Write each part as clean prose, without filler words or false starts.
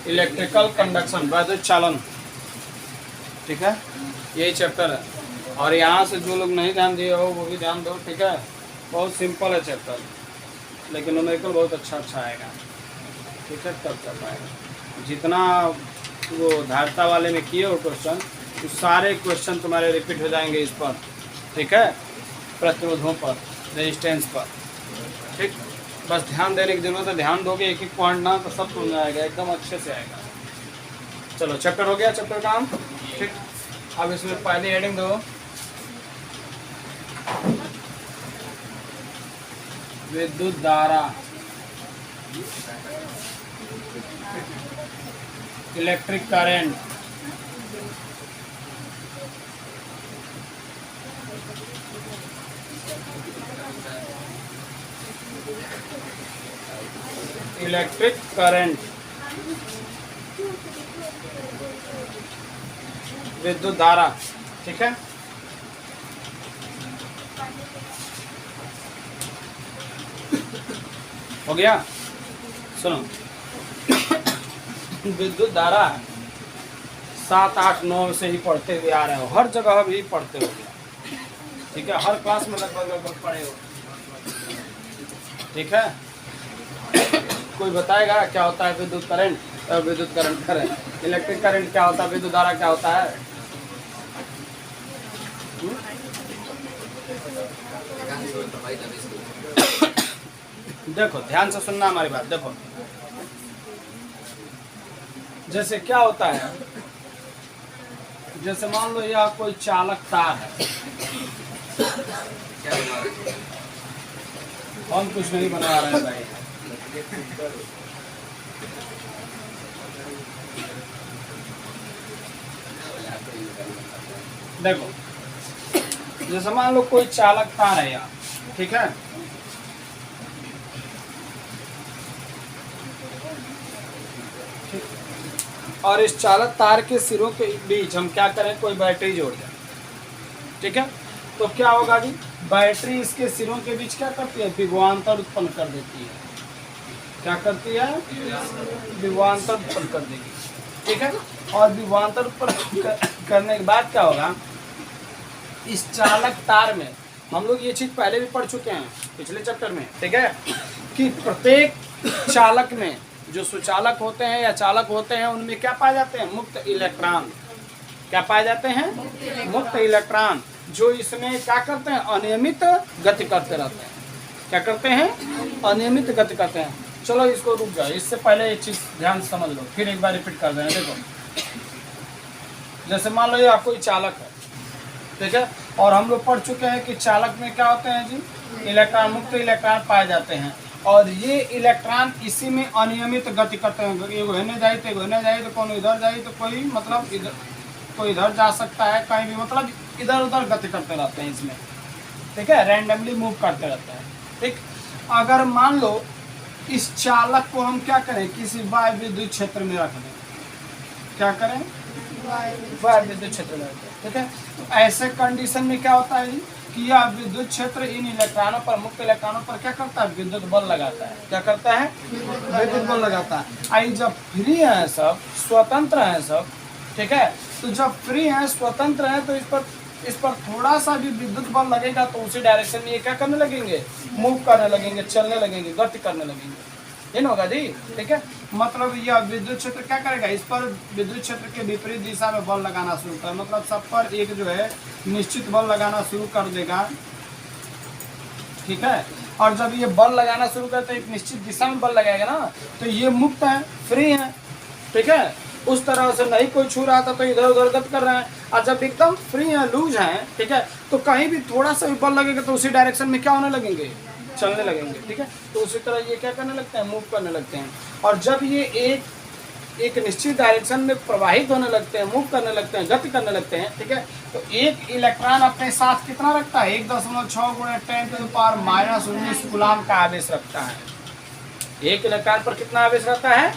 Electrical conduction, वैद्युत चालन, ठीक है, यही चैप्टर है। और यहाँ से जो लोग नहीं ध्यान दिए हो वो भी ध्यान दो, ठीक है। बहुत सिंपल है चैप्टर, लेकिन न्यूमेरिकल बहुत अच्छा आएगा, ठीक है, तब चल पाएगा। जितना वो धारता वाले में किए हो क्वेश्चन, तो सारे क्वेश्चन तुम्हारे रिपीट हो जाएंगे इस पर, ठीक है, प्रतिरोधों पर, रेजिस्टेंस पर, ठीक। बस ध्यान देने की जरूरत है, ध्यान दोगे एक एक पॉइंट ना तो सब समझ में आएगा, एकदम अच्छे से आएगा। चलो चैप्टर हो गया, चैप्टर का नाम, ठीक। अब इसमें पहली हेडिंग दो, विद्युत धारा, इलेक्ट्रिक करंट, इलेक्ट्रिक करंट, विद्युत धारा, ठीक है। हो गया। सुनो, विद्युत धारा 7, 8, 9 से ही पढ़ते हुए आ रहे हो, हर जगह भी पढ़ते हो, ठीक है, हर क्लास में लगभग पढ़े हो, ठीक है। कोई बताएगा क्या होता है विद्युत करंट और विद्युत करंट, इलेक्ट्रिक करंट क्या होता है, विद्युत धारा क्या होता है? देखो ध्यान से सुनना हमारी बात। देखो जैसे क्या होता है, जैसे मान लो यह कोई चालक तार है, हम कुछ नहीं बना रहे हैं भाई, देखो जैसे मान लो कोई चालक तार है यहाँ, ठीक है, और इस चालक तार के सिरों के बीच हम क्या करें, कोई बैटरी जोड़ दें, ठीक है। तो क्या होगा जी, बैटरी इसके सिरों के बीच क्या करती है, विभवांतर उत्पन्न कर देती है। क्या करती है, विभवांतर उत्पन्न कर देगी, ठीक है। और विभवांतर उत्पन्न करने के बाद क्या होगा, इस चालक तार में, हम लोग ये चीज पहले भी पढ़ चुके हैं पिछले चैप्टर में, ठीक है, कि प्रत्येक चालक में जो सुचालक होते हैं या चालक होते हैं उनमें क्या पाए जाते हैं, मुक्त इलेक्ट्रॉन। क्या पाए जाते हैं, मुक्त इलेक्ट्रॉन, जो इसमें क्या करते हैं, अनियमित गति करते रहते हैं। क्या करते हैं, अनियमित गति करते हैं। चलो इसको रुक जाओ, इससे पहले एक चीज ध्यान से समझ लो, फिर एक बार रिपीट कर दें। देखो जैसे मान लो ये कोई चालक है, ठीक है, और हम लोग पढ़ चुके हैं कि चालक में क्या होते हैं जी, इलेक्ट्रॉन, मुक्त इलेक्ट्रॉन पाए जाते हैं, और ये इलेक्ट्रॉन इसी में अनियमित गति करते हैं। एगो हेने जाए तो एगो हेने जाए, तो कौन इधर जाए तो कोई मतलब इधर, कोई इधर जा सकता है, कहीं भी मतलब इधर उधर गति करते रहते हैं इसमें, ठीक है, रैंडमली मूव करते रहते हैं, ठीक। अगर मान लो इस चालक को हम क्या करें, किसी वायु विद्युत क्षेत्र में रख दें, क्या करें, वायु विद्युत क्षेत्र में रख दें, ठीक है। तो ऐसे कंडीशन में क्या होता है कि यह विद्युत क्षेत्र इन इलेक्ट्रॉनों पर, मुक्त इलेक्ट्रॉनों पर क्या करता है, विद्युत बल लगाता है। क्या करता है, विद्युत बल लगाता है। आई जब फ्री है सब, स्वतंत्र है सब, ठीक है, तो जब फ्री है, स्वतंत्र है, तो इस पर थोड़ा सा भी विद्युत बल लगेगा तो उसी डायरेक्शन में ये क्या करने लगेंगे, मूव करने लगेंगे, चलने लगेंगे, गति करने लगेंगे। ये होगा जी, ठीक है। मतलब यह विद्युत क्षेत्र क्या करेगा, इस पर विद्युत क्षेत्र के विपरीत दिशा में बल लगाना शुरू कर, मतलब सब पर एक जो है निश्चित बल लगाना शुरू कर देगा, ठीक है। और जब ये बल लगाना शुरू करते हैं, एक निश्चित दिशा में बल लगाएगा ना, तो ये मुक्त है, फ्री है, ठीक है। उस तरह से नहीं कोई छू रहा था तो इधर उधर गति कर रहे हैं, और जब एकदम फ्री है, लूज है, ठीक है, तो कहीं भी थोड़ा सा भी बल लगेगा तो उसी डायरेक्शन में क्या होने लगेंगे, चलने लगेंगे, ठीक है। तो उसी तरह ये क्या करने लगते हैं, मूव करने लगते हैं। और जब ये एक निश्चित डायरेक्शन में प्रवाहित होने लगते हैं, मूव करने लगते हैं, गति करने लगते हैं, ठीक है, तो एक इलेक्ट्रॉन अपने साथ कितना रखता है, 1.6 × 10⁻⁻19 कूलाम का आवेश रखता है। एक इलेक्ट्रॉन पर कितना आवेश रहता है,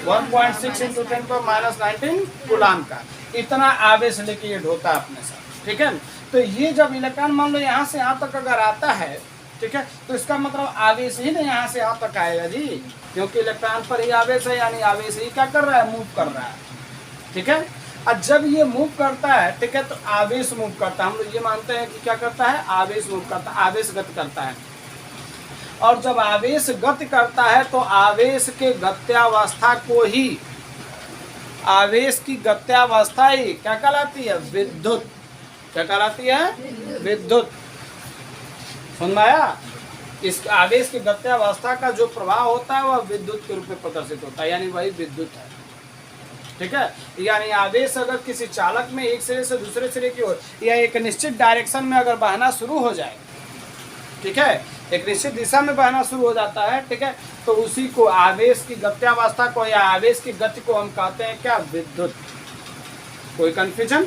1.6 × 10⁻19 कूलाम का, इतना आवेश लेके ये ढोता है अपने साथ, ठीक है। तो ये जब इलेक्ट्रॉन मान लो यहाँ से यहाँ तक अगर आता है, ठीक है। तो इसका मतलब आवेश ही ना यहाँ से यहाँ तक आएगा जी, क्योंकि इलेक्ट्रॉन पर ही आवेश है, यानी आवेश ही क्या कर रहा है, मूव कर रहा है, ठीक है। और जब ये मूव करता है, ठीक है, तो आवेश मूव करता है, हम लोग ये मानते हैं कि क्या करता है, आवेश मूव करता है, आवेश गति करता है। और जब आवेश गति करता है तो आवेश के गत्यावस्था को ही, आवेश की गत्यावस्था ही क्या कहलाती है, विद्युत। क्या कहलाती है, विद्युत। सुन में आया? इस आवेश की गत्यावस्था का जो प्रभाव होता है वह विद्युत के रूप में प्रदर्शित होता है, यानी वही विद्युत है, ठीक है। यानी आवेश अगर किसी चालक में एक सिरे से दूसरे सिरे की ओर या एक निश्चित डायरेक्शन में अगर बहना शुरू हो जाए, ठीक है, एक निश्चित दिशा में बहना शुरू हो जाता है, ठीक है, तो उसी को आवेश की गत्यावस्था को या आवेश की गति को हम कहते हैं क्या, विद्युत। कोई कंफ्यूजन?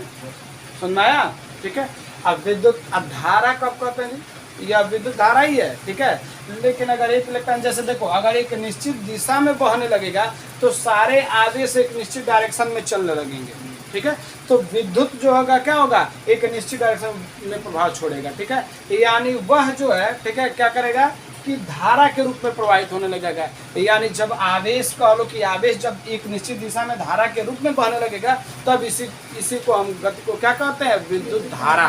सुन में आया? ठीक है। अब विद्युत, अब धारा कब कहते हैं, यह विद्युत धारा ही है, ठीक है। लेकिन अगर एक इलेक्ट्रॉन, जैसे देखो, अगर एक निश्चित दिशा में बहने लगेगा तो सारे आवेश एक निश्चित डायरेक्शन में चलने लगेंगे, ठीक है। तो विद्युत जो होगा क्या होगा, एक निश्चित डायरेक्शन में प्रभाव छोड़ेगा, ठीक है। यानी वह जो है, ठीक है, क्या करेगा कि धारा के रूप में प्रवाहित होने लगेगा। यानी जब आवेश, कह लो कि आवेश जब एक निश्चित दिशा में धारा के रूप में बहने लगेगा, तब इसी को हम गति को क्या कहते हैं, विद्युत धारा।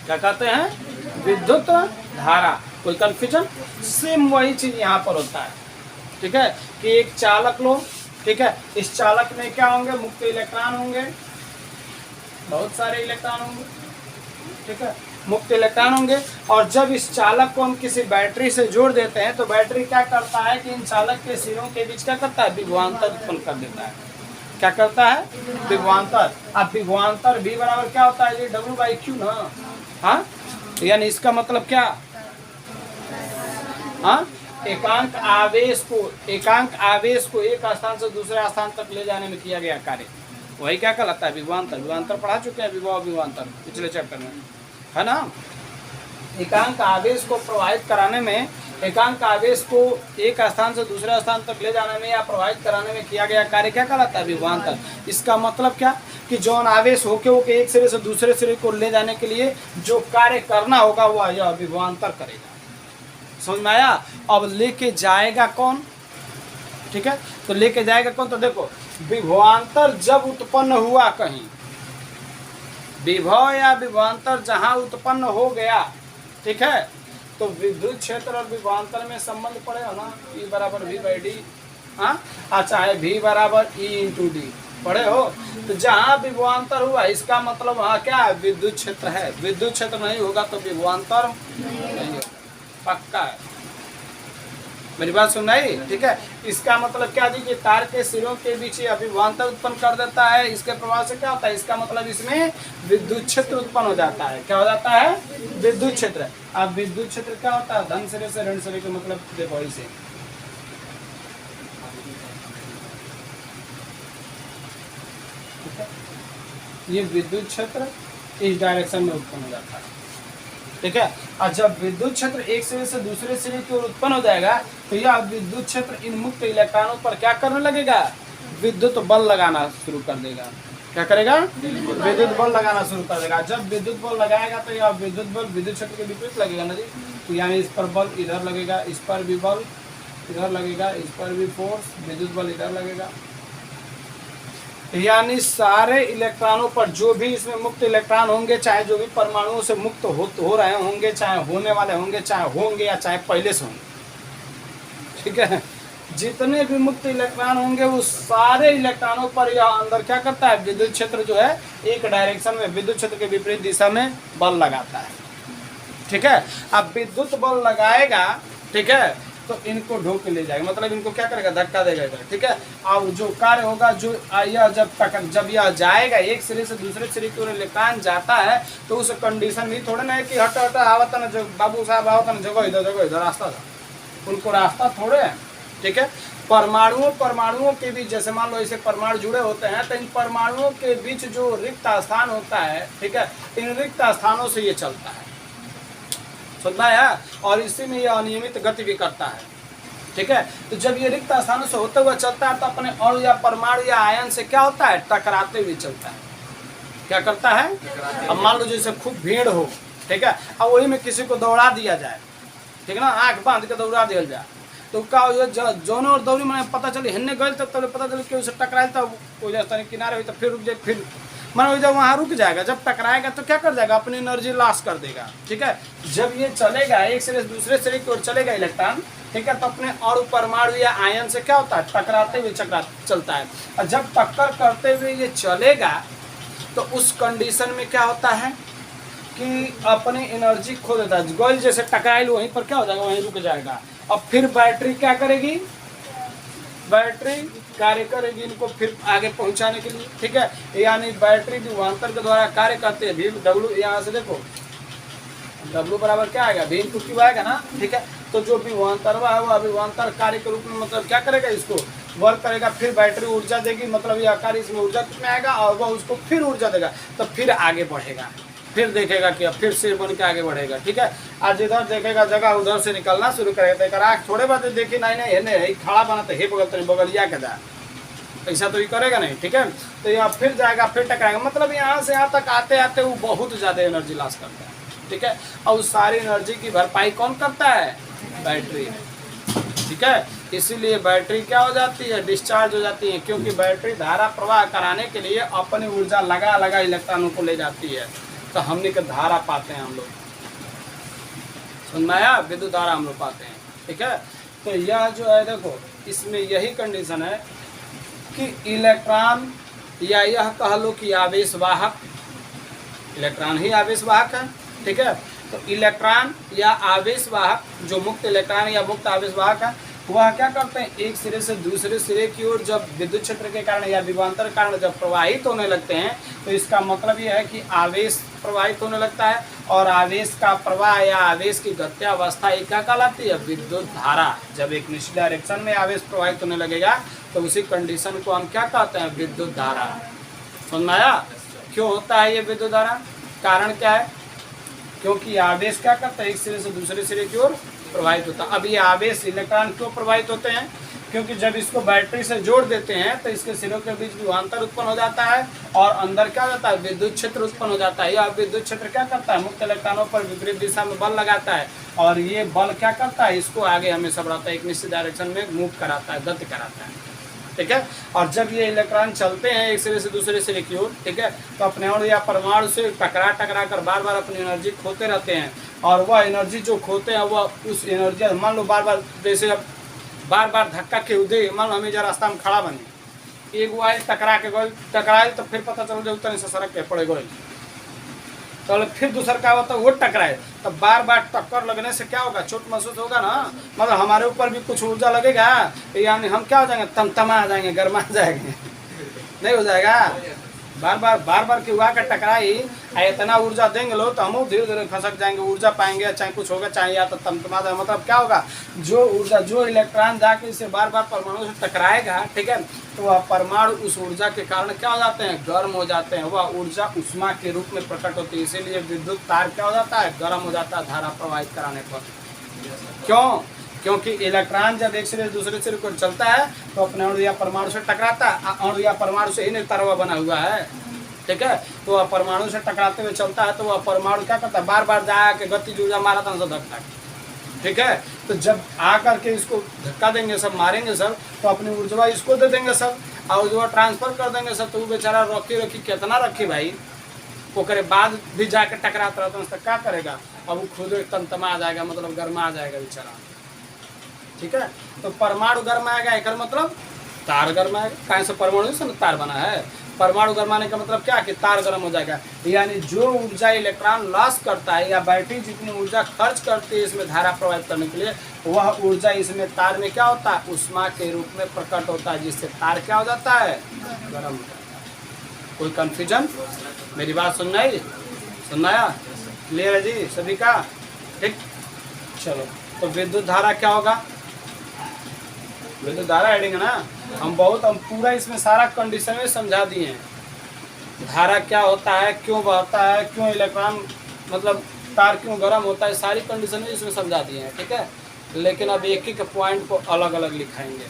क्या कहते हैं, विद्युत धारा। कोई कंफ्यूजन? सेम वही चीज यहाँ पर होता है, ठीक है, कि एक चालक लो, ठीक है, इस चालक में क्या होंगे, मुक्त इलेक्ट्रॉन होंगे, बहुत सारे इलेक्ट्रॉन होंगे, ठीक है, मुक्त इलेक्ट्रॉन होंगे। और जब इस चालक को हम किसी बैटरी से जोड़ देते हैं तो बैटरी क्या करता है कि इन चालक के सिरों के बीच क्या करता है, विभवांतर उत्पन्न कर देता है। क्या करता है, विभवांतर। अब विभवांतर भी बराबर क्या होता है, ये W/Q ना, हाँ, यानी इसका मतलब क्या, हाँ, एकांक आवेश को एक स्थान से दूसरे स्थान तक ले जाने में किया गया कार्य, वही क्या कहलाता है, विभवांतर। विभवांतर पढ़ा चुके हैं, विभव विभवांतर पिछले चैप्टर में, है ना। एकांक आवेश को प्रवाहित कराने में, एकांक आवेश को एक स्थान से दूसरे स्थान तक ले जाने में या प्रवाहित कराने में किया गया कार्य क्या कहलाता है, विभवांतर। इसका मतलब क्या कि जौन आवेश होके एक सिरे से दूसरे सिरे को ले जाने के लिए जो कार्य करना होगा वह यह विभवांतर करेगा। समझ में आया? अब लेके जाएगा कौन, ठीक है, तो लेके जाएगा कौन, तो देखो, विभवांतर जब उत्पन्न हुआ कहीं, विभव या विभवांतर जहां उत्पन्न हो गया, ठीक है, तो विद्युत क्षेत्र और विभवांतर में संबंध पड़ेगा ना, E बराबर V/D, हाँ, चाहे V बराबर E/D पढ़े हो। तो जहाँ विभवांतर हुआ इसका मतलब वहाँ क्या है, विद्युत क्षेत्र है। विद्युत क्षेत्र नहीं होगा तो विभवांतर नहीं होगा, पक्का है। मेरी बात सुनाई, ठीक है। इसका मतलब क्या जी कि तार के सिरों के बीच विभवांतर उत्पन्न कर देता है, इसके प्रभाव से क्या होता है, इसका मतलब इसमें विद्युत क्षेत्र उत्पन्न हो जाता है। क्या हो जाता है, विद्युत क्षेत्र। अब विद्युत क्षेत्र क्या होता है, धन सिरे से ऋण सिरे के मतलब देखो इसे, ये विद्युत क्षेत्र इस डायरेक्शन में उत्पन्न हो जाता है, ठीक है। और जब विद्युत क्षेत्र एक सिरे से दूसरे सिरे की ओर उत्पन्न हो जाएगा तो यह विद्युत क्षेत्र इन मुक्त इलेक्ट्रॉनों पर क्या करने लगेगा, विद्युत बल लगाना शुरू कर देगा। क्या करेगा, विद्युत बल लगाना शुरू कर देगा। जब विद्युत बल लगाएगा तो यह विद्युत बल विद्युत क्षेत्र के विपरीत लगेगा ना जी, तो यानी इस पर बल इधर लगेगा, इस पर भी बल इधर लगेगा, इस पर भी फोर्स विद्युत बल इधर लगेगा। यानी सारे इलेक्ट्रॉनों पर जो भी इसमें मुक्त इलेक्ट्रॉन होंगे, चाहे जो भी परमाणुओं से मुक्त हो रहे होंगे, चाहे होने वाले होंगे, चाहे होंगे या चाहे पहले से होंगे, ठीक है, जितने भी मुक्त इलेक्ट्रॉन होंगे उस सारे इलेक्ट्रॉनों पर यह अंदर क्या करता है, विद्युत क्षेत्र जो है एक डायरेक्शन में विद्युत क्षेत्र के विपरीत दिशा में बल लगाता है, ठीक है। अब विद्युत बल लगाएगा, ठीक है, तो इनको ढो के ले जाएगा, मतलब इनको क्या करेगा, धक्का देगा इधर, ठीक है। अब जो कार्य होगा, जो यह जब यह जाएगा एक सिरे से दूसरे सिरे की ओर इलेक्ट्रॉन जाता है तो उस कंडीशन में थोड़ा ना है कि हट आवत ना, जो बाबू साहब आवत ना, जगह इधर रास्ता था, उनको रास्ता थोड़े है, ठीक है। परमाणुओं के बीच, जैसे मान लो ऐसे परमाणु जुड़े होते हैं तो इन परमाणुओं के बीच जो रिक्त स्थान होता है, ठीक है, इन रिक्त स्थानों से ये चलता है, सुनना है, और इसी में यह अनियमित गति भी करता है, ठीक है। तो जब ये रिक्त स्थानों से होते हुए चलता है तो अपने अणु या परमाणु या आयन से क्या होता है, टकराते हुए चलता है। क्या करता है, अब मान लो जैसे खूब भीड़ हो, ठीक है, अब वही में किसी को दौड़ा दिया जाए ठीक है ना, आँख बांध के दौड़ा दिया जाए तो का हो जौन और दौड़ी मैंने पता चली हिन्ने गए तब पता चली कि उसे टकराए तब वो जैसा किनारे हुई तो फिर रुक जाए, फिर मैंने जब वहाँ रुक जाएगा, जब टकराएगा तो क्या कर जाएगा, अपनी एनर्जी लॉस कर देगा। ठीक है, जब ये चलेगा एक सिरे से दूसरे सिरे की ओर चलेगा इलेक्ट्रॉन, ठीक है, तो अपने अणु परमाणु या आयन से क्या होता है, टकराते हुए चलता है। और जब टक्कर करते हुए ये चलेगा तो उस कंडीशन में क्या होता है कि अपनी एनर्जी खो देता है। गोल जैसे टकराइल वहीं पर क्या हो जाएगा, वहीं रुक जाएगा। अब फिर बैटरी क्या करेगी, बैटरी कार्य करेगी इनको फिर आगे पहुंचाने के लिए। ठीक है, यानी बैटरी विभवांतर के द्वारा कार्य करते हैं। भी डब्लू यहाँ से देखो, डब्लू बराबर क्या आएगा, भी इंटू क्यू आएगा ना। ठीक है, तो जो विभवांतर है वो विभवांतर कार्य के रूप में मतलब क्या करेगा, इसको वर्क करेगा, फिर बैटरी ऊर्जा देगी, मतलब यह कार्य इसमें ऊर्जा कितना आएगा और वह उसको फिर ऊर्जा देगा, तो फिर आगे बढ़ेगा, फिर देखेगा कि अब फिर सिर बन के आगे बढ़ेगा। ठीक है, आज इधर देखेगा जगह उधर से निकलना शुरू करेगा, आँख थोड़े बात देखी नहीं नहीं खड़ा बना तो हे बगल तो नहीं बगलिया के जा, ऐसा तो ये करेगा नहीं। ठीक है, तो यहाँ फिर जाएगा, फिर टकराएगा, मतलब यहाँ से यहाँ तक आते आते वो बहुत ज़्यादा एनर्जी लॉस करता है। ठीक है, और उस सारी एनर्जी की भरपाई कौन करता है, बैटरी। ठीक है, इसीलिए बैटरी क्या हो जाती है, डिस्चार्ज हो जाती है, क्योंकि बैटरी धारा प्रवाह कराने के लिए अपनी ऊर्जा लगा इलेक्ट्रॉनों को ले जाती है, तो हमने का धारा पाते हैं हम लोग, समझ में आया, विद्युत धारा हम लोग पाते हैं। ठीक है, तो यह जो है देखो, इसमें यही कंडीशन है कि इलेक्ट्रॉन या यह कह लो कि आवेशवाहक, इलेक्ट्रॉन ही आवेशवाहक है। ठीक है, तो इलेक्ट्रॉन या आवेशवाहक जो मुक्त इलेक्ट्रॉन या मुक्त आवेशवाहक है, वह क्या करते हैं, एक सिरे से दूसरे सिरे की ओर जब विद्युत क्षेत्र के कारण या विभवांतर के कारण जब प्रवाहित होने लगते हैं, तो इसका मतलब यह है कि आवेश प्रवाहित होने लगता है, और आवेश का प्रवाह या आवेश की गत्यावस्था एक क्या कहलाती है, विद्युत धारा। जब एक निश्चित डायरेक्शन में आवेश प्रवाहित होने लगेगा तो उसी कंडीशन को हम क्या कहते हैं, विद्युत धारा। समझ में आया, क्यों होता है ये विद्युत धारा, कारण क्या है, क्योंकि आवेश क्या करता है, एक सिरे से दूसरे सिरे की ओर प्रवाहित होता है। अब ये आवेश इलेक्ट्रॉन क्यों प्रवाहित होते हैं, क्योंकि जब इसको बैटरी से जोड़ देते हैं तो इसके सिरों के बीच विभवांतर उत्पन्न हो जाता है, और अंदर क्या होता है, विद्युत क्षेत्र उत्पन्न हो जाता है। यह विद्युत क्षेत्र क्या करता है, मुक्त इलेक्ट्रॉनों पर विपरीत दिशा में बल लगाता है, और ये बल क्या करता है, इसको आगे हमेशा बढ़ाता है, एक निश्चित डायरेक्शन में मूव कराता है, गति कराता है। ठीक है, और जब ये इलेक्ट्रॉन चलते हैं एक सिरे से दूसरे सिरे की ओर, ठीक है, तो अपने अणु या परमाणु से टकरा कर बार बार अपनी एनर्जी खोते रहते हैं, और वह एनर्जी जो खोते हैं वह उस एनर्जी, मान लो बार बार जैसे अब बार बार धक्का के दे, मान लो हमें जरा रास्ता में खड़ा बनी, एक वो आए टकरा के गए, टकराए तो फिर पता चल जाए उतने से सड़क के पड़े गए, तो फिर दूसरा क्या होता है, वो टकराए, तब बार बार टक्कर लगने से क्या होगा, चोट महसूस होगा ना, मतलब हमारे ऊपर भी कुछ ऊर्जा लगेगा, यानी हम क्या हो जाएंगे, तमतमा आ जाएंगे, गर्मा जाएंगे, नहीं हो जाएगा। बार बार के उड़ा कर टकराई, इतना ऊर्जा देंगे लोग तो हम धीरे धीरे खसक जाएंगे, ऊर्जा पाएंगे, चाहे कुछ होगा चाहे या तो तमतमा जाए, मतलब क्या होगा, जो ऊर्जा जो इलेक्ट्रॉन जाके इसे बार बार परमाणु से टकराएगा, ठीक है, तो वह परमाणु उस ऊर्जा के कारण क्या हो जाते हैं, गर्म हो जाते हैं, वह ऊर्जा उष्मा के रूप में प्रकट होती है, इसीलिए विद्युत तार क्या हो जाता है, गर्म हो जाता है धारा प्रवाहित कराने पर। क्यों, क्योंकि इलेक्ट्रॉन जब एक सिरे दूसरे सिरे को चलता है तो अपने अणु या परमाणु से टकराता है, अणु या परमाणु से ही निर्तारवा बना हुआ है। ठीक है, तो वह परमाणु से टकराते हुए चलता है, तो वह परमाणु क्या करता है, बार बार जाके गतिज ऊर्जा मारा था धक्का। ठीक है, तो जब आकर के इसको धक्का देंगे सब, मारेंगे सब, तो अपनी ऊर्जा इसको दे देंगे सब, और ऊर्जा ट्रांसफर कर देंगे सब, तो वो बेचारा रखी कितना रखी भाई, ओकरे बाद भी जाके टकराता रहता है, क्या करेगा, अब वो खुद तमतमा आ जाएगा, मतलब गर्मा आ जाएगा बेचारा। ठीक है, तो परमाणु गर्माएगा, एक मतलब तार गर्माएगा, कहीं से परमाणु से तार बना है, परमाणु गर्माने का मतलब क्या कि तार गर्म हो जाएगा, यानी जो ऊर्जा इलेक्ट्रॉन लॉस करता है या बैटरी जितनी ऊर्जा खर्च करती है इसमें धारा प्रवाहित करने के लिए, वह ऊर्जा इसमें तार में क्या होता है, उष्मा के रूप में प्रकट होता है, जिससे तार क्या हो जाता है, गर्म हो जाता है। कोई कंफ्यूजन, मेरी बात सुनना है, सुनना है, क्लियर है जी सभी का। ठीक, चलो, तो विद्युत धारा क्या होगा, विद्युत धारा हेडिंग है ना, हम पूरा इसमें सारा कंडीशन में समझा दिए हैं, धारा क्या होता है, क्यों बहता है, क्यों इलेक्ट्रॉन मतलब तार क्यों गर्म होता है, सारी कंडीशन में इसमें समझा दिए हैं। ठीक है, लेकिन अब एक एक पॉइंट को अलग अलग लिखाएंगे।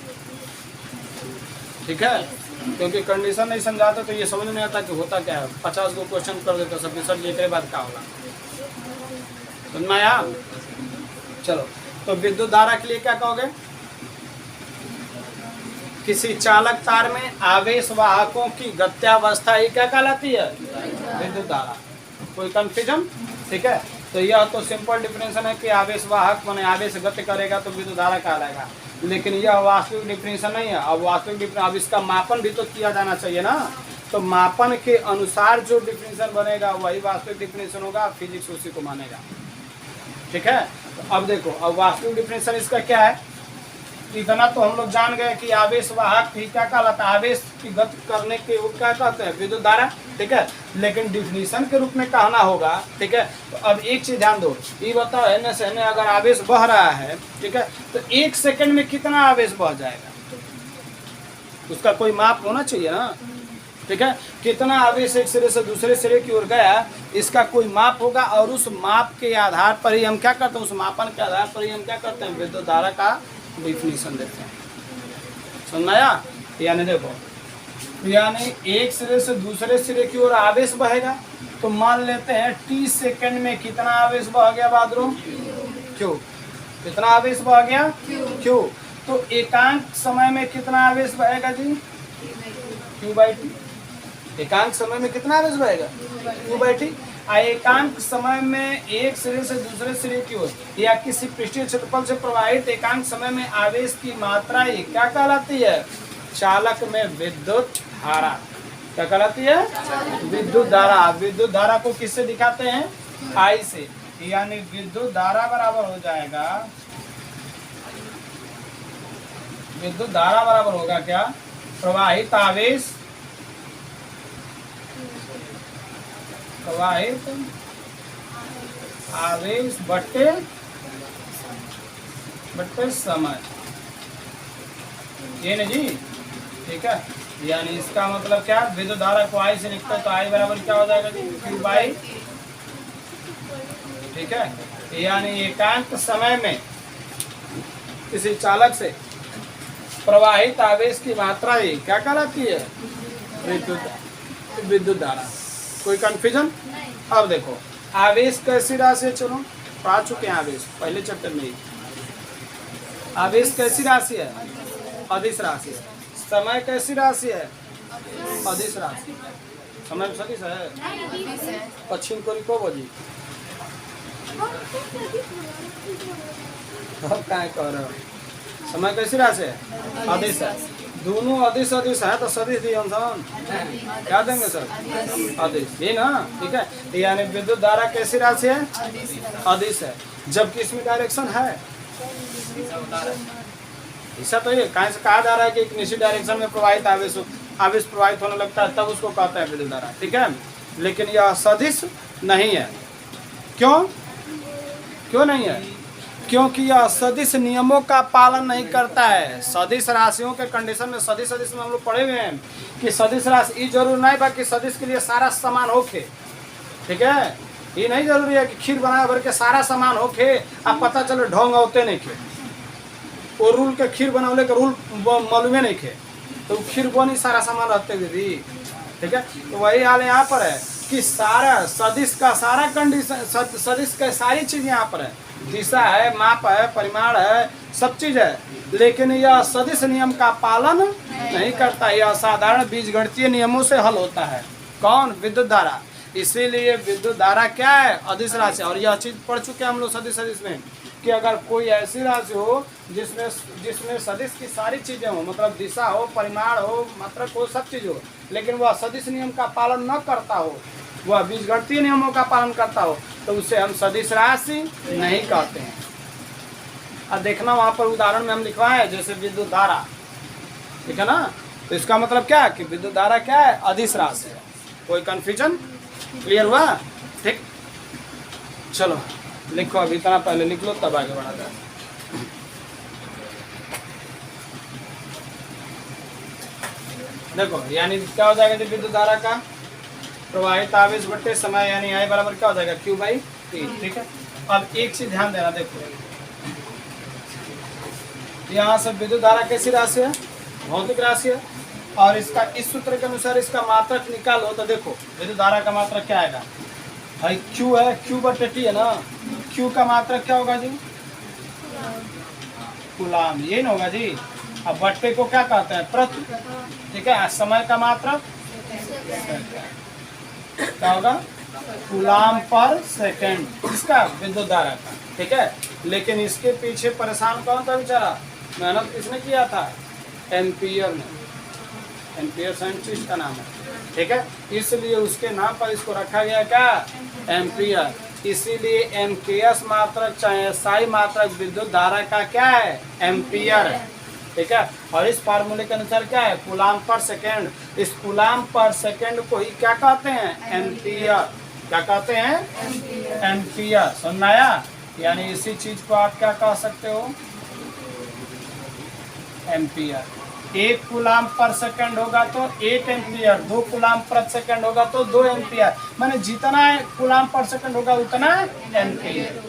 ठीक है, क्योंकि कंडीशन नहीं समझाते तो ये समझ नहीं आता कि होता क्या है, 50 को क्वेश्चन कर देते सब, सर ये के बाद क्या होगा, समझ में आया। चलो, तो विद्युत धारा के लिए क्या कहोगे? किसी चालक तार में आवेश वाहकों की गत्यावस्था ही क्या कहलाती है? विद्युत धारा। कोई कंफ्यूजन? ठीक है, तो यह तो सिंपल डिफिनेशन है कि आवेश वाहक माने आवेश गति करेगा तो विद्युत धारा कहलाएगा, लेकिन यह वास्तविक डिफिनेशन नहीं है। अब वास्तविक डिफिनेशन, अब इसका मापन भी तो किया जाना चाहिए ना, तो मापन के अनुसार जो डिफिनेशन बनेगा वही वास्तविक डिफिनेशन होगा, फिजिक्स उसी को मानेगा। ठीक है, तो अब देखो, अब वास्तविक डिफिनेशन इसका क्या है? इतना तो हम लोग जान गए कि आवेश वाहक ही क्या कहलाता है, आवेश की गति करने के वो क्या कहते हैं? विद्युत धारा। ठीक है, लेकिन डिफिनेशन के रूप में कहना होगा। ठीक है, तो अब एक चीज ध्यान दो, ये बताओ है से अगर आवेश बह रहा है, ठीक है, तो 1 सेकंड में कितना आवेश बह जाएगा? उसका कोई माप होना चाहिए ना। ठीक है, कितना आवेश एक सिरे से दूसरे सिरे की ओर गया, इसका कोई माप होगा, और उस माप के आधार पर ही हम क्या करते हैं, उस मापन के आधार पर ही हम क्या करते हैं? विद्युत धारा का डिफिनीशन देते हैं। समझ आया? यानी देखो, यानी एक सिरे से दूसरे सिरे की ओर आवेश बहेगा, तो मान लेते हैं 30 सेकंड में कितना आवेश बह गया बाथरूम? क्यों? कितना आवेश बह गया? क्यों? तो एकांक समय में कितना आवेश बहेगा जी? Q/T। एकांक समय में कितना आवेश बहेगा? Q/T। एकांक समय में एक सिरे से दूसरे सिरे की ओर या किसी पृष्ठीय क्षेत्रफल से प्रवाहित एकांक समय में आवेश की मात्रा ये क्या कहलाती है? चालक में विद्युत धारा। क्या कहलाती है? विद्युत धारा। विद्युत धारा को किससे दिखाते हैं? I से। यानी विद्युत धारा बराबर हो जाएगा, विद्युत धारा बराबर होगा क्या? प्रवाहित आवेश, प्रवाहित आवेश बट्टे समय, ये ना जी। ठीक है, यानी इसका मतलब क्या? विद्युत धारा को I से लिखते हैं तो I बराबर क्या हो जाएगा जी? Q/। ठीक है, यानी एकांक समय में किसी चालक से प्रवाहित आवेश की मात्रा ही क्या कहलाती है? विद्युत धारा। कोई कंफ्यूजन? अब देखो, आवेश कैसी राशि है? चलो पढ़ा चुके हैं आवेश पहले चैप्टर में ही। आवेश कैसी राशि है? अदिश राशि। समय कैसी राशि है? अदिश राशि। समय सदिश है? पश्चिम कोरी को बजी क्या कह रहे हो? समय कैसी राशि है? अदिश है। दोनों अदिश अदिश है तो सदिश दिए हम क्या देंगे सर? अदिश, ये ना। ठीक है, यानी विद्युत धारा कैसी राशि है? अदिश है, जबकि इसमें डायरेक्शन है ऐसा तो ये कहीं से कहा जा रहा है कि एक निश्चित डायरेक्शन में प्रवाहित आवेश प्रवाहित होने लगता है, तब उसको कहते हैं विद्युत धारा। ठीक है, लेकिन यह सदिश नहीं है। क्यों नहीं है? क्योंकि यह सदिश नियमों का पालन नहीं करता है। सदिश राशियों के कंडीशन में सदिश में हम लोग पढ़े हुए हैं कि सदिश राशि ये जरूर नहीं बाकी सदिश के लिए सारा सामान होके। ठीक है, ये नहीं जरूरी है कि खीर बना भर के सारा सामान होके अब पता चलो ढोंग होते नहीं खे, वो रूल के खीर बनाने के रूल मालूमे नहीं खे, तो खीर बनी सारा सामान रहते हुए भी। ठीक है, तो वही हाल यहाँ पर है कि सारा सदिश का सारा कंडीशन, सदिश का सारी चीज यहाँ पर है, दिशा है, माप है, परिमाण है, सब चीज है, लेकिन यह सदिश नियम का पालन नहीं करता। यह साधारण बीजगणितीय नियमों से हल होता है। कौन? विद्युत धारा। इसीलिए विद्युत धारा क्या है? अदिश राशि। और यह चीज पढ़ चुके हैं हम लोग सदिश में कि अगर कोई ऐसी राशि हो जिसमें सदिश की सारी चीजें हो, मतलब दिशा हो, परिमाण हो, मात्रक हो, सब चीज हो, लेकिन वह सदिश नियम का पालन न करता हो, वह बीजगणितीय नियमों का पालन करता हो, तो उसे हम सदिश राशि नहीं कहते हैं। अब देखना वहां पर उदाहरण में हम लिखवाए हैं, जैसे विद्युत धारा। ठीक है ना, तो इसका मतलब क्या है कि विद्युत धारा क्या है? अदिश राशि है। कोई कंफ्यूजन? क्लियर हुआ? ठीक, चलो लिखो, अभी इतना पहले लिख लो तब आगे बढ़ा जाए। देखो, यानी क्या हो जाएगा विद्युत धारा का? प्रवाहित आवेश बट्टे समय, यानी I बराबर क्या हो जाएगा? Q/T। ठीक है, अब एक चीज ध्यान देना, देखो यहाँ से विद्युत धारा कैसी राशि है? भौतिक राशि है, और इसका इस सूत्र के अनुसार इसका मात्रक निकालो तो देखो विद्युत धारा का मात्रक क्या आएगा? भाई Q है, Q/T है ना। Q का मात्रक क्या होगा जी? कूलाम, ये ना होगा जी। अब बट्टे को क्या कहते हैं? प्रति, ठीक है। समय का मात्रक क्या होगा? कूलाम पर सेकंड, इसका विद्युत धारा का, ठीक है। लेकिन इसके पीछे परेशान कौन था बेचारा? मेहनत किसने किया था? एम्पियर ने। एम्पियर साइंटिस्ट का नाम है, ठीक है। इसलिए उसके नाम पर इसको रखा गया क्या? एम्पियर। इसीलिए एमकेएस मात्रक चाहे एसआई मात्रक विद्युत धारा का क्या है? एम्पियर है, ठीक है। और इस फार्मूले के अनुसार क्या है? कूलाम पर सेकंड। इस कूलाम पर सेकंड को ही क्या कहते हैं? एम्पियर। क्या कहते हैं? एम्पियर। समझ में आया? यानी इसी चीज को आप क्या कह सकते हो? एम्पियर। 1 कूलाम पर सेकंड होगा तो 1 एम्पियर, 2 कूलाम पर सेकंड होगा तो 2 एम्पियर। माने जितना कूलाम पर सेकंड होगा उतना एम्पियर।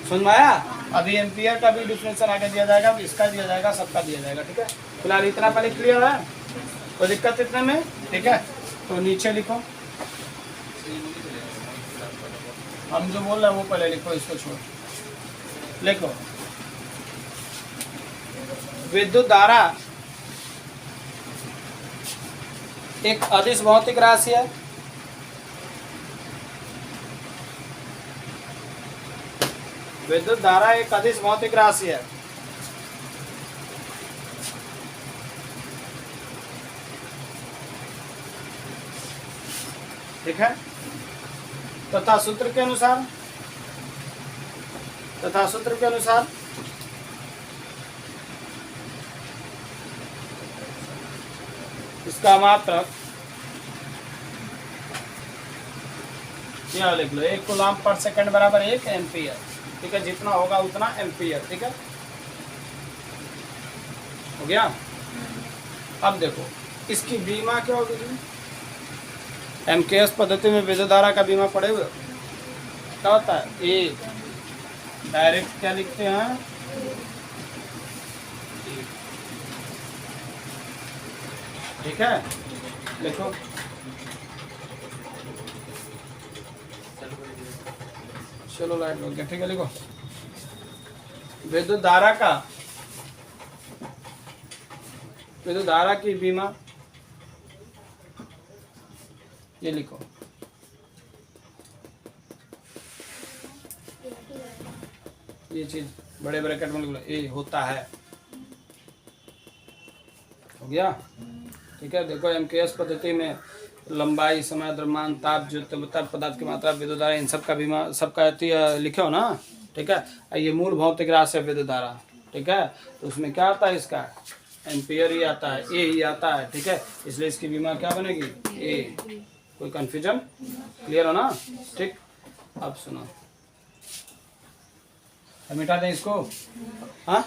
समझ में आया? अभी एम्पियर का भी डिफरेंशियल आगे दिया जाएगा, इसका दिया जाएगा, सबका दिया जाएगा, ठीक है। फिलहाल इतना पहले क्लियर है, कोई दिक्कत इतने में, ठीक है। तो नीचे लिखो, हम जो बोल रहे हैं वो पहले लिखो, इसको छोड़ लिखो। विद्युत धारा एक अदिश भौतिक राशि है। विद्युत धारा एक अदिश भौतिक राशि है। ठीक है। तथा सूत्र के अनुसार इसका मात्रक यह लिख लो, 1 कूलाम पर सेकंड बराबर 1 एम्पियर, ठीक है। जितना होगा उतना एम्पियर, ठीक है। हो गया। अब देखो इसकी बीमा क्या होगी? एमकेएस पद्धति में विद्युत धारा का बीमा पड़े हुए क्या होता है? ए डायरेक्ट क्या लिखते हैं? ठीक है, लिखो। चलो लाइट लग गया, ठीक है। लिखो विद्युत धारा की बीमा, ये लिखो। ये चीज बड़े ब्रैकेट में लिख लो, ए होता है। हो गया, ठीक है। देखो एमकेएस पद्धति में लंबाई, समय, द्रव्यमान, ताप, ज्योतिर्मत्ता, पदार्थ की मात्रा, विद्युत धारा, इन सब का बीमा, सबका लिखे हो ना, ठीक है। ये मूल भौतिक राशि है विद्युत धारा, ठीक है। तो उसमें क्या आता है? इसका एम्पियर ही आता है, ए ही आता है, ठीक है। इसलिए इसकी बीमा क्या बनेगी? ए। कोई कंफ्यूजन? क्लियर हो ना? ठीक। अब सुनो, मिटा दें इसको, हाँ।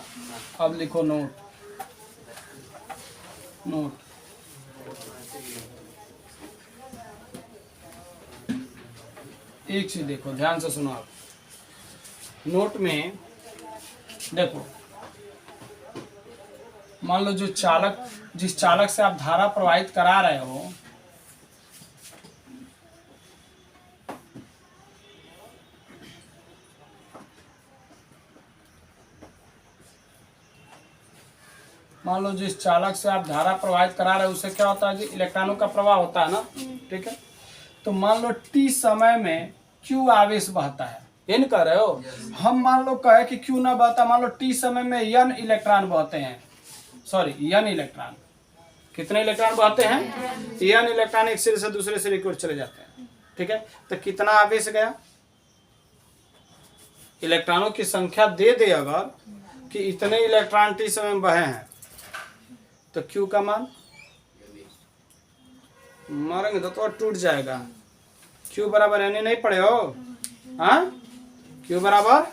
अब लिखो नोट। एक चीज देखो, ध्यान से सुनो आप। नोट में देखो, मान लो जिस चालक से आप धारा प्रवाहित करा रहे हो, मान लो जिस चालक से आप धारा प्रवाहित करा रहे हो उससे क्या होता है जी? इलेक्ट्रॉनों का प्रवाह होता है ना, ठीक है। तो मान लो टी समय में क्यू आवेश बहता है, ये नहीं कह रहे हो? हम मान लो कहे कि क्यू ना बहता, मान लो टी समय में एन इलेक्ट्रॉन बहते हैं, एन इलेक्ट्रॉन। कितने इलेक्ट्रॉन बहते हैं? एन इलेक्ट्रॉन एक सिरे से दूसरे सिरे की ओर चले जाते हैं, ठीक है। तो कितना आवेश गया? इलेक्ट्रॉनों की संख्या दे दे अगर कि इतने इलेक्ट्रॉन टी समय में बहे हैं, तो Q का मान मारेंगे तो टूट जाएगा। Q बराबर NE नहीं पढ़े हो? हाँ, Q बराबर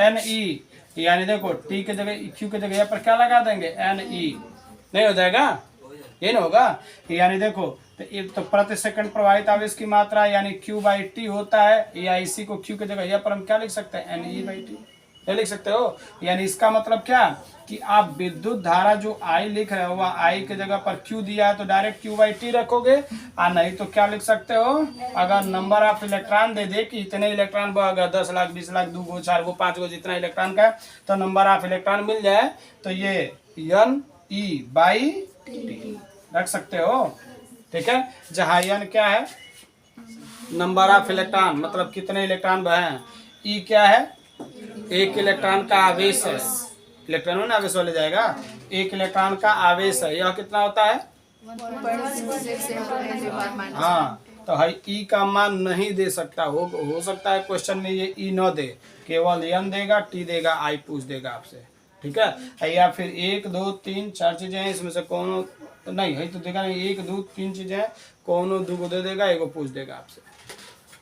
NE, यानी देखो T के जगह Q के जगह पर क्या लगा देंगे? NE। नहीं हो जाएगा? ये नहीं होगा? यानी देखो तो प्रति सेकंड प्रवाहित आवेश की मात्रा यानी Q/T होता है, या इसी को Q के जगह यहाँ पर हम क्या लिख सकते हैं? NE/T। ये लिख सकते हो। यानी इसका मतलब क्या कि आप विद्युत धारा जो आई लिख रहे हो वह आई के जगह पर क्यू दिया है तो डायरेक्ट क्यू बाई टी रखोगे, और नहीं तो क्या लिख सकते हो, अगर नंबर ऑफ इलेक्ट्रॉन दे दे कि इतने इलेक्ट्रॉन अगर 10 लाख 20 लाख 2 गो 4 गो 5 गो जितना इलेक्ट्रॉन का तो नंबर ऑफ इलेक्ट्रॉन मिल जाए तो ये एन ई बाई टी रख सकते हो। ठीक है, जहाँ एन क्या है नंबर ऑफ इलेक्ट्रॉन मतलब कितने इलेक्ट्रॉन हैं, ई क्या है एक इलेक्ट्रॉन का आवेश है, इलेक्ट्रॉन में आवेश वाले जाएगा, एक इलेक्ट्रॉन का आवेश है, यह कितना होता है 1.66 हाँ, तो है ई का मान नहीं दे सकता, हो सकता है क्वेश्चन में ये ई न दे, केवल एन देगा, टी देगा, आई पूछ देगा आपसे। ठीक है, या फिर 1 2 3 4 चीजें हैं, इसमें से कौन नहीं है तो देगा नहीं, 1 2 3 चीजें हैं, कौन 2 को दे देगा, एगो पूछ देगा आपसे।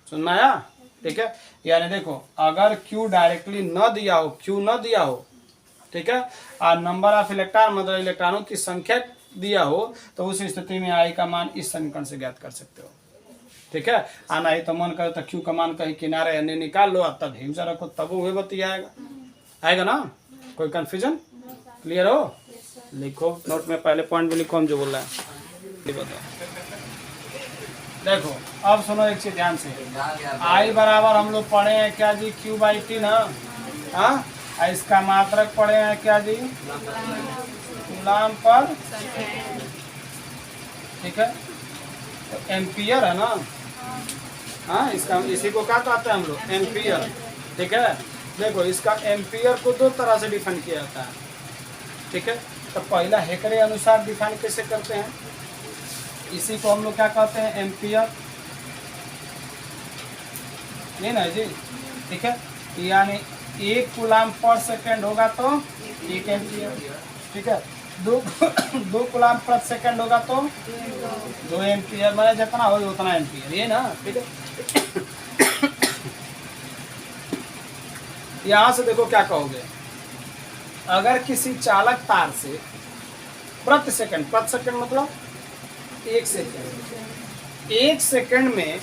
सुनना आया? ठीक है, यानी देखो अगर Q डायरेक्टली न दिया हो, Q न दिया हो, ठीक है, और नंबर ऑफ इलेक्ट्रॉन मतलब इलेक्ट्रॉनों की संख्या दिया हो तो उस स्थिति में आई का मान इस समीकरण से ज्ञात कर सकते हो। ठीक है, आना ही तो मन करे तो Q का मान कहीं किनारे अन्य निकाल लो, तब हिंसा रखो, तब वो बत्ती आएगा ना। कोई कंफ्यूजन? क्लियर हो? लिखो नोट में, पहले पॉइंट भी लिखो हम जो बोल रहे हैं बताओ। देखो अब सुनो एक चीज ध्यान से, आई बराबर हम लोग पढ़े हैं क्या जी क्यू बाई टी ना, हाँ, इसका मात्रक पढ़े हैं क्या जी कूलाम पर, ठीक है, तो एम्पियर है ना, हाँ, इसका इसी को क्या कहते हैं हम लोग एम्पियर। ठीक है, देखो इसका एम्पियर को 2 तरह से डिफाइन किया जाता है। ठीक है, तो पहला हेकरे अनुसार डिफाइन कैसे करते हैं, इसी को हम लोग क्या कहते हैं एम्पियर, नहीं ना जी। ठीक है, यानी 1 कूलाम पर सेकेंड होगा तो 1 एम्पियर। ठीक है, 2 कूलाम प्रति सेकेंड होगा तो 2 एम्पियर, मतलब जितना हो उतना एम्पियर, ये ना। ठीक है, यहाँ से देखो क्या कहोगे, अगर किसी चालक तार से प्रति सेकंड मतलब 1 सेकंड, 1 सेकंड में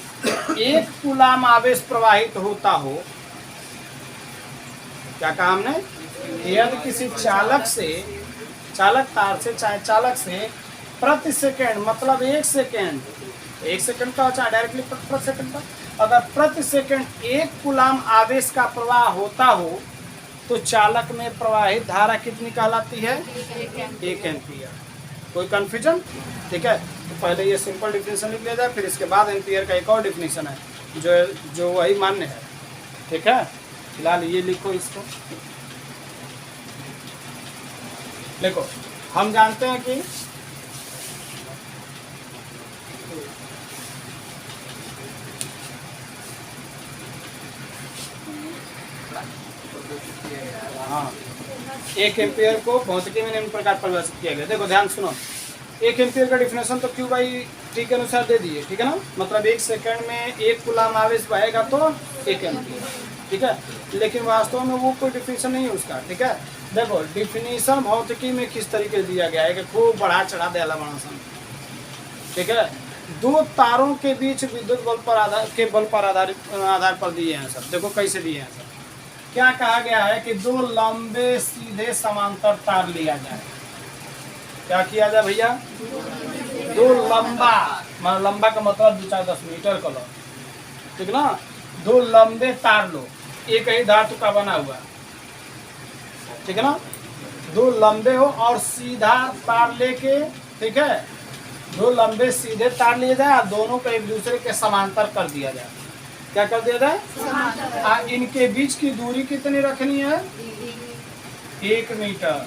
1 कूलाम आवेश प्रवाहित होता हो, क्या कहा हमने, यदि किसी चालक तार से चाहे चालक से प्रति सेकंड मतलब 1 सेकंड का चाहे डायरेक्टली प्रति सेकंड का, अगर प्रति सेकंड 1 कूलाम आवेश का प्रवाह होता हो तो चालक में प्रवाहित धारा कितनी कहलाती है 1 एम्पियर। कोई कंफ्यूजन? ठीक है, तो पहले ये सिंपल डिफिनेशन लिख लिया जाए, फिर इसके बाद एम्पियर का एक और डिफिनेशन है जो वही मान्य है। ठीक है, फिलहाल ये लिखो, इसको देखो हम जानते हैं कि हाँ, 1 एम्पियर को भौतिकी में निम्न प्रकार परिभाषित किया गया। देखो ध्यान सुनो, 1 एम्पियर का डिफिनेशन तो क्यू बाई टी के अनुसार दे दिए, ठीक है ना, मतलब 1 सेकंड में 1 कूलाम आवेश बहेगा तो 1 एम्पियर। ठीक है, लेकिन वास्तव में वो कोई डिफिनेशन नहीं है उसका। ठीक है, देखो डिफिनेशन भौतिकी में किस तरीके से दिया गया है कि खूब बढ़ा चढ़ा दिया बड़ा सा। ठीक है, 2 तारों के बीच विद्युत बल पर आधार पर दिए हैं सर। देखो कैसे दिए हैं सर, क्या कहा गया है कि 2 लंबे सीधे समांतर तार लिया जाए। क्या किया जाए भैया, 2 लंबा, मान लंबा का मतलब 2-4-10 मीटर का लो, ठीक ना, 2 लंबे तार लो, एक ही धातु का बना हुआ, ठीक है ना, 2 लंबे हो और सीधा तार लेके, ठीक है, 2 लंबे सीधे तार लिए जाए और दोनों को एक दूसरे के समांतर कर दिया जाए। क्या कर दिया जाए, इनके बीच की दूरी कितनी रखनी है 1 मीटर।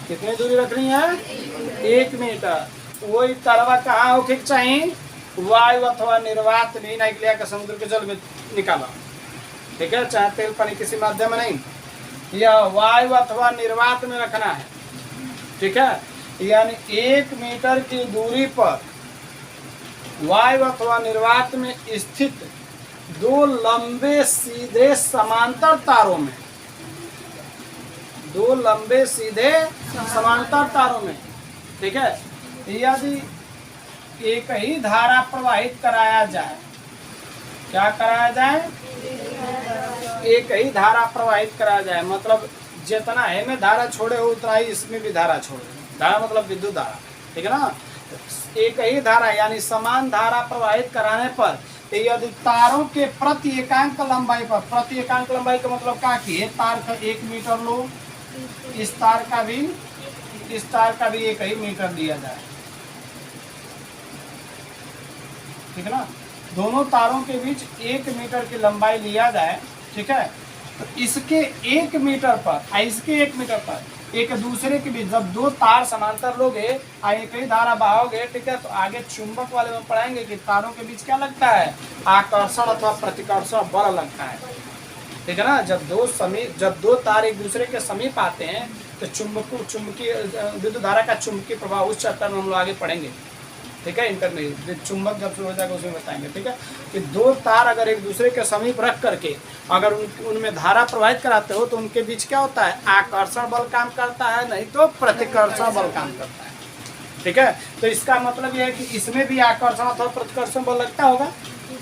कितनी दूरी रखनी है 1 मीटर। वही तरवा कहाँ हो ठीक चाहिए, वायु अथवा निर्वात में निकलिया के समुद्र के जल में निकाला। ठीक है, चाहे तेल पानी किसी माध्यम में नहीं, यह वायु अथवा निर्वात में रखना है। ठीक है, यानी 1 मीटर की दूरी पर वायु अथवा निर्वात में स्थित 2 लंबे सीधे समांतर तारों में, 2 लंबे सीधे समांतर तारों में, ठीक है, यदि एक ही धारा प्रवाहित कराया जाए, क्या कराया जाए, एक ही धारा प्रवाहित करा जाए, मतलब जितना है में धारा छोड़े हो उतना ही इसमें भी धारा छोड़े। धारा मतलब विद्युत धारा, ठीक है ना। एक ही धारा यानी समान धारा प्रवाहित कराने पर यदि तारों के प्रति एकांक लंबाई पर, प्रति एकांक लंबाई का मतलब क्या कि तार का 1 मीटर लो, इस तार का भी 1 ही मीटर दिया जाए, ठीक है ना। दोनों तारों के बीच 1 मीटर की लंबाई लिया जाए, ठीक है। तो इसके 1 मीटर पर इसके 1 मीटर पर एक दूसरे के बीच जब दो तार समांतर लोगे एक ही धारा बहाओगे, ठीक है, तो आगे चुंबक वाले में पढ़ाएंगे कि तारों के बीच क्या लगता है, आकर्षण अथवा प्रतिकर्षण बल लगता है, ठीक है ना। जब दो तार एक दूसरे के समीप आते हैं तो चुंबकीय विद्युत धारा का चुंबकीय प्रभाव उस चैप्टर में हम लोग आगे पढ़ेंगे, ठीक है। इंटरमीडिएट चुंबक जब शुरू हो जाएगा उसमें बताएंगे, ठीक है। कि दो तार अगर एक दूसरे के समीप रख करके अगर उनमें धारा प्रवाहित कराते हो तो उनके बीच क्या होता है, आकर्षण बल काम करता है, नहीं तो प्रतिकर्षण बल काम करता है, ठीक है। तो इसका मतलब यह है कि इसमें भी आकर्षण अथवा प्रतिकर्षण बल लगता होगा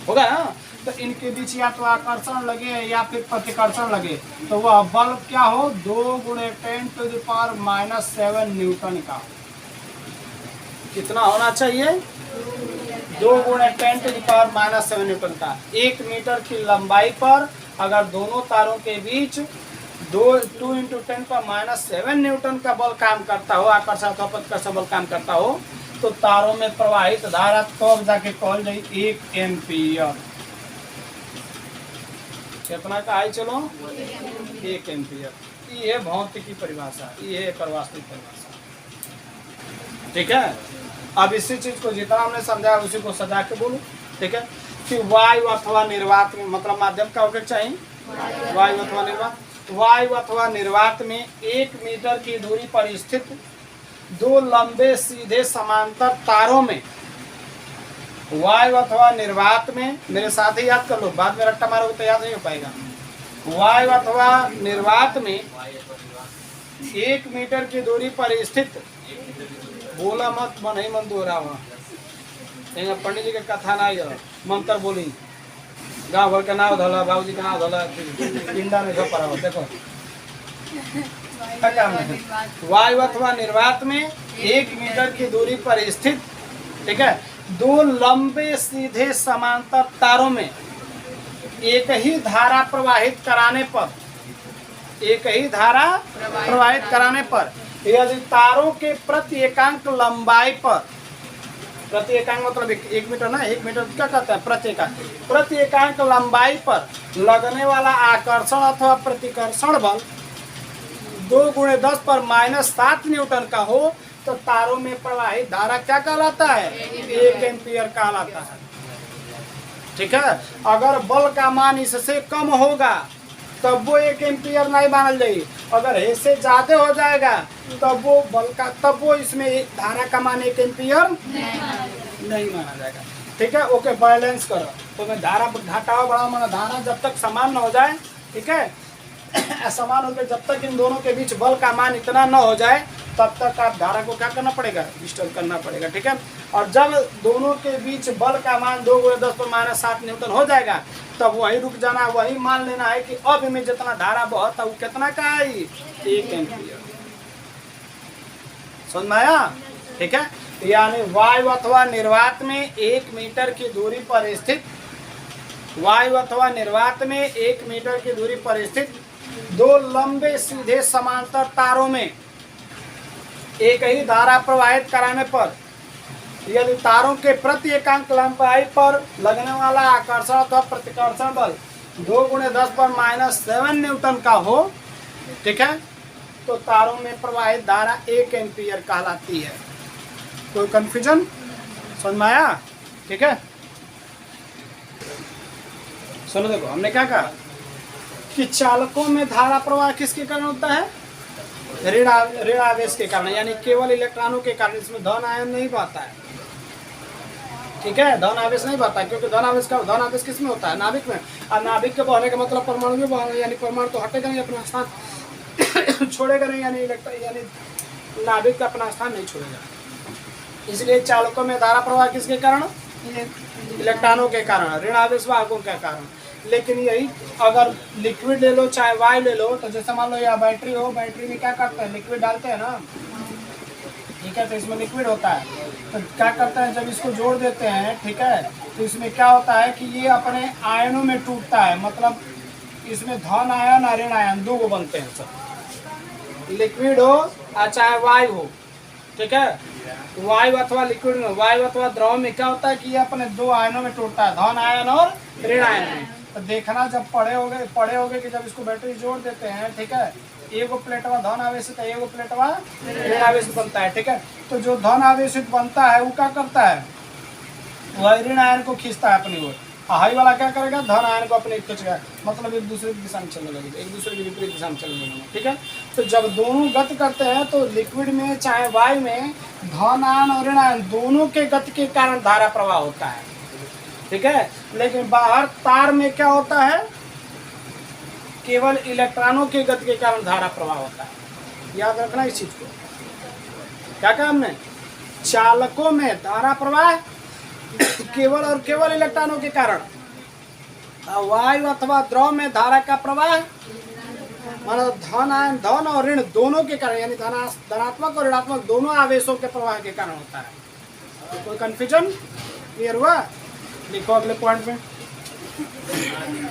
ना। तो इनके बीच या तो आकर्षण लगे या फिर प्रतिकर्षण लगे, तो वह बल क्या हो, 2 × 10⁻⁻7 न्यूटन का। कितना होना चाहिए, 2 × 10⁻⁻7 न्यूटन का। 1 मीटर की लंबाई पर अगर दोनों तारों के बीच 2 × 10⁻⁷ न्यूटन का बल काम करता हो, आकर्षण अथवा प्रतिकर्षण बल काम करता हो, तो तारों में प्रवाहित धारा तो जाके कहल जाए 1 एम्पीयर। कितना का है, चलो 1 एम्पीयर। ये भौतिकी परिभाषा, ये वास्तविक परिभाषा, ठीक है। अब इसी चीज को जितना हमने समझा उसी को सजा के बोलो, ठीक है। कि वायु अथवा निर्वात में मतलब माध्यम का होकर चाहिए, वायु अथवा निर्वात। वायु अथवा निर्वात में 1 मीटर की दूरी पर स्थित 2 लंबे सीधे समांतर तारों में, वायु अथवा निर्वात में, मेरे साथ ही याद कर लो, बाद में रट्टा मारोगे तो याद नहीं हो पाएगा। वायु अथवा निर्वात में 1 मीटर की दूरी पर स्थित, बोला मत, मन ही मन दो रहा हुआ, पंडित जी के कथा ना मंत्र बोली, गाँव भर का नाव धोला, बाबूजी का नाव धोला, पिंडा में पड़ा हो, देखो वायु अथवा निर्वात में 1 मीटर की दूरी पर स्थित, ठीक है, 2 लंबे सीधे समांतर तारों में एक ही धारा प्रवाहित कराने पर, यदि तारों के प्रति एकांक लंबाई पर, प्रति एकांक मतलब 1 मीटर ना, 1 मीटर क्या कहता है, प्रति एकांक लंबाई पर लगने वाला आकर्षण अथवा प्रतिकर्षण बल 2 × 10⁻⁷ न्यूटन का हो, तो तारों में प्रवाहित धारा क्या कहलाता है, 1 एम्पीयर कहलाता है, ठीक है। अगर बल का मान इससे कम होगा तब वो 1 एम्पीयर नहीं मानल जाएगी, अगर इससे ज्यादा हो जाएगा तब वो इसमें धारा का मान 1 एम्पीयर नहीं माना जाएगा, ठीक है। ओके, बैलेंस करो तो मैं धारा घटाओ बढ़ाओ, माना धारा जब तक समान न हो जाए, ठीक है, समान होकर जब तक इन दोनों के बीच बल का मान इतना न हो जाए तब तक आप धारा को क्या करना पड़ेगा, डिस्टर्ब करना पड़ेगा, ठीक है। और जब दोनों के बीच बल का मान 2 × 10⁻⁷ न्यूटन हो जाएगा तब वही रुक जाना, वही मान लेना है कि अब में जितना धारा बहता वो कितना का है, 1 एम्पीयर। समझ में आया, ठीक है। यानी वायु अथवा निर्वात में 1 मीटर की दूरी पर स्थित, वायु अथवा निर्वात में 1 मीटर की दूरी पर स्थित 2 लंबे सीधे समांतर तारों में एक ही धारा प्रवाहित कराने पर यदि तारों के प्रति एकांक लंबाई पर लगने वाला आकर्षण अथवा प्रतिकर्षण बल 2 × 10⁻⁷ न्यूटन का हो, ठीक है, तो तारों में प्रवाहित धारा 1 एम्पीयर कहलाती है। कोई कंफ्यूजन, समझ में आया, ठीक है। सुनो, देखो हमने क्या कहा कि चालकों में धारा प्रवाह किसके कारण होता है, ऋण आवेश के कारण, यानी केवल इलेक्ट्रॉनों के कारण। इसमें धन आयन नहीं बहता है, ठीक है, धन आवेश नहीं बहता है, क्योंकि धन आवेश किस में होता है, नाभिक में। और नाभिक के बहने का मतलब परमाणु में बहने, यानी परमाणु तो हटेगा नहीं, अपना स्थान छोड़ेगा नहीं, यानी नाभिक का अपना स्थान नहीं छोड़ेगा। इसलिए चालकों में धारा प्रवाह किसके कारण, इलेक्ट्रॉनों के कारण, ऋण आवेश वाहकों के कारण। लेकिन यही अगर लिक्विड ले लो चाहे वायु ले लो, तो जैसे मान लो यह बैटरी हो, बैटरी में क्या करते हैं, लिक्विड डालते हैं ना, ठीक है, तो इसमें लिक्विड होता है, तो क्या करते हैं जब इसको जोड़ देते हैं, ठीक है, तो इसमें क्या होता है कि ये अपने आयनों में टूटता है, मतलब इसमें धन आयन और ऋण आयन दो बनते हैं सब, लिक्विड हो और चाहे वायु हो, ठीक है, वायु अथवा लिक्विड में, वायु अथवा द्रव में क्या होता है कि ये अपने दो आयनों में टूटता है, धन आयन और ऋण आयन में। तो देखना जब पढ़े होगे कि जब इसको बैटरी जोड़ देते हैं, ठीक है, एगो प्लेटवा धन आवेशित है, एगो प्लेटवा ऋण आवेशित बनता है, ठीक है, तो जो धन आवेशित बनता है वो क्या करता है, वह ऋण आयन को खींचता है अपनी ओर, हाई वाला क्या करेगा, धन आयन को अपने खींचेगा, मतलब एक दूसरे की दिशा में चलने लगेगा, एक दूसरे की विपरीत दिशा में चलने लगेगा, ठीक है। तो जब दोनों गति करते हैं तो लिक्विड में चाहे वायु में धन आयन और ऋण आयन दोनों के गति के कारण धारा प्रवाह होता है, ठीक है। लेकिन बाहर तार में क्या होता है, केवल इलेक्ट्रॉनों के गति के कारण धारा प्रवाह होता है, याद रखना इस चीज को। क्या कहा हमने, चालकों में धारा प्रवाह केवल और केवल इलेक्ट्रॉनों के कारण, वायु अथवा द्रव में धारा का प्रवाह मतलब धन आयन, धन और ऋण दोनों के कारण, यानी धनात्मक और ऋणात्मक दोनों आवेशों के प्रवाह के कारण होता है। तो कोई कंफ्यूजन क्लियर हुआ, लिखो अगले पॉइंट में।